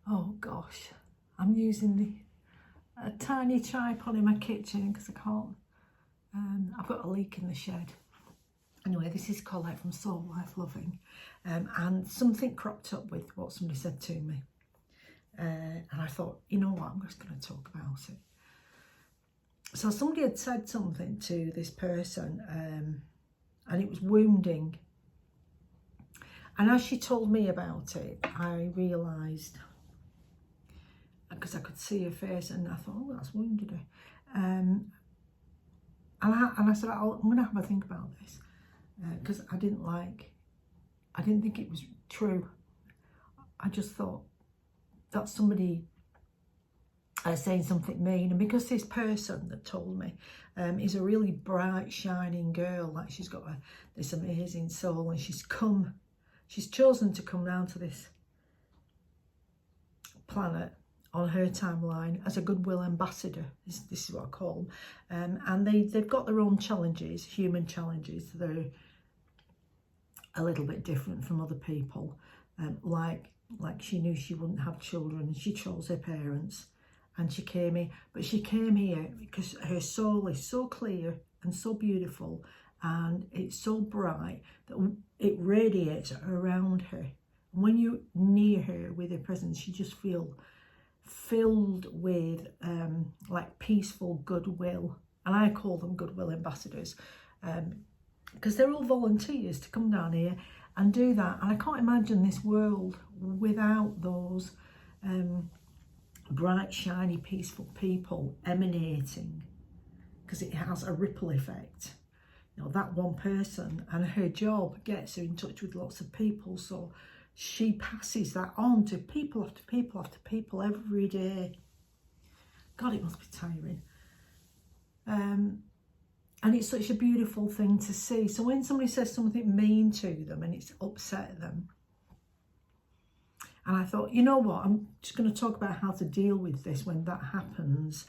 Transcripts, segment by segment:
Oh gosh, I'm using a tiny tripod in my kitchen because I can't, I've got a leak in the shed. Anyway, this is Colette from Soul Life Loving, and something cropped up with what somebody said to me. And I thought, you know what, I'm just going to talk about it. So somebody had said something to this person, and it was wounding. And as she told me about it, I realised, because I could see her face, and I thought, oh, that's wounded her. And I said, I'm going to have a think about this, because I didn't think it was true. I just thought that's somebody saying something mean. And because this person that told me is a really bright, shining girl, like she's got this amazing soul, and she's chosen to come down to this planet on her timeline as a goodwill ambassador. This is what I call them. And they've got their own challenges, human challenges. They're a little bit different from other people. Like she knew she wouldn't have children, and she chose her parents, and she came here. But she came here because her soul is so clear and so beautiful, and it's so bright that it radiates around her. And when you're near her with her presence, you just feel filled with like peaceful goodwill. And I call them goodwill ambassadors, because they're all volunteers to come down here and do that. And I can't imagine this world without those bright, shiny, peaceful people emanating, because it has a ripple effect. You know, that one person, and her job gets her in touch with lots of people, so she passes that on to people after people after people every day. God, it must be tiring. And it's such a beautiful thing to see. So when somebody says something mean to them and it's upset them, and I thought, you know what, I'm just going to talk about how to deal with this when that happens,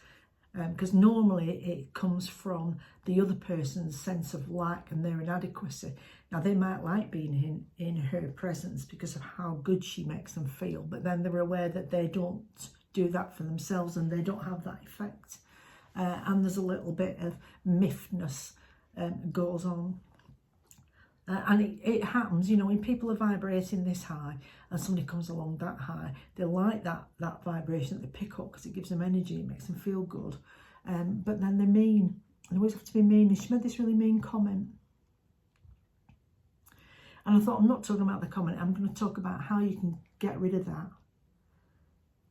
because normally it comes from the other person's sense of lack and their inadequacy. Now, they might like being in her presence because of how good she makes them feel, but then they're aware that they don't do that for themselves and they don't have that effect. And there's a little bit of miffness goes on. And it happens, you know, when people are vibrating this high and somebody comes along that high, they like that vibration that they pick up because it gives them energy, it makes them feel good. But then they're mean. They always have to be mean. And she made this really mean comment. And I thought, I'm not talking about the comment, I'm going to talk about how you can get rid of that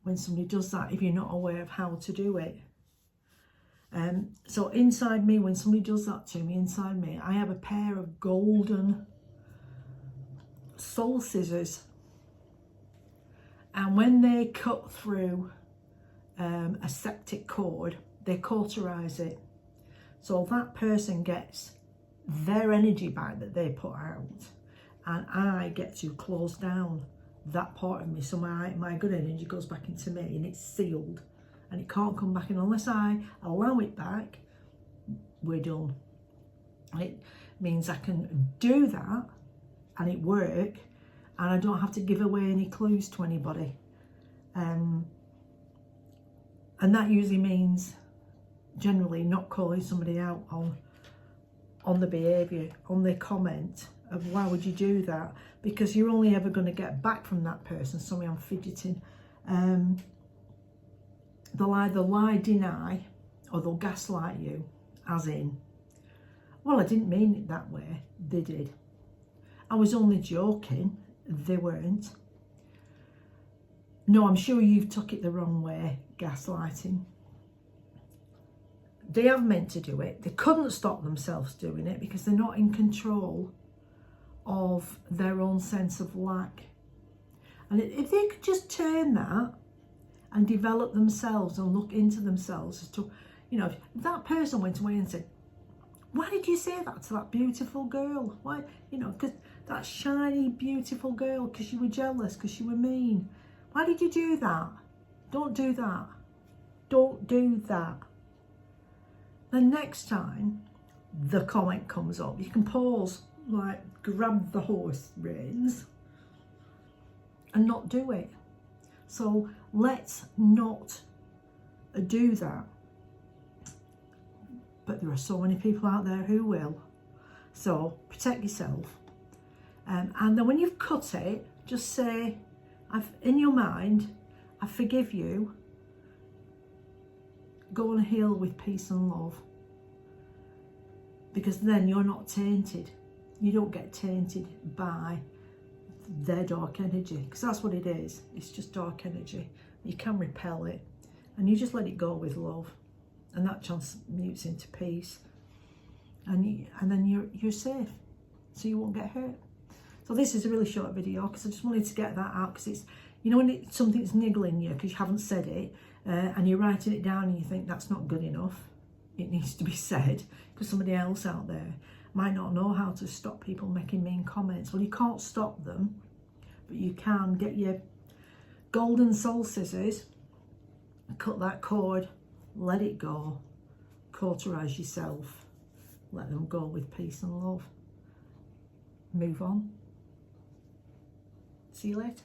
when somebody does that, if you're not aware of how to do it. So inside me, when somebody does that to me, inside me, I have a pair of golden soul scissors. And when they cut through a septic cord, they cauterize it. So that person gets their energy back that they put out, and I get to close down that part of me. So my good energy goes back into me, and it's sealed. And it can't come back in unless I allow it back. We're done. It means I can do that and it work, and I don't have to give away any clues to anybody. And that usually means generally not calling somebody out on the behaviour, on their comment of why would you do that, because you're only ever going to get back from that person. Sorry, I'm fidgeting. They'll either lie, deny, or they'll gaslight you, as in, well, I didn't mean it that way. They did. I was only joking. They weren't. No, I'm sure you've took it the wrong way, gaslighting. They have meant to do it. They couldn't stop themselves doing it because they're not in control of their own sense of lack. And if they could just turn that and develop themselves and look into themselves as to, you know, if that person went away and said, why did you say that to that beautiful girl? Why, you know, because that shiny, beautiful girl, because you were jealous, because you were mean. Why did you do that? Don't do that. Don't do that. The next time the comment comes up, you can pause, like grab the horse reins and not do it. So let's not do that. But there are so many people out there who will. So protect yourself. And then when you've cut it, just say, in your mind, I forgive you. Go and heal with peace and love. Because then you're not tainted. You don't get tainted by their dark energy. Because that's what it is. It's just dark energy. You can repel it. And you just let it go with love. And that transmutes into peace. And then you're safe. So you won't get hurt. So this is a really short video because I just wanted to get that out, because it's, you know, when something's niggling you because you haven't said it, and you're writing it down and you think that's not good enough, it needs to be said, because somebody else out there might not know how to stop people making mean comments. Well, you can't stop them, but you can get your golden soul scissors, cut that cord, let it go, cauterize yourself, let them go with peace and love. Move on. See you later.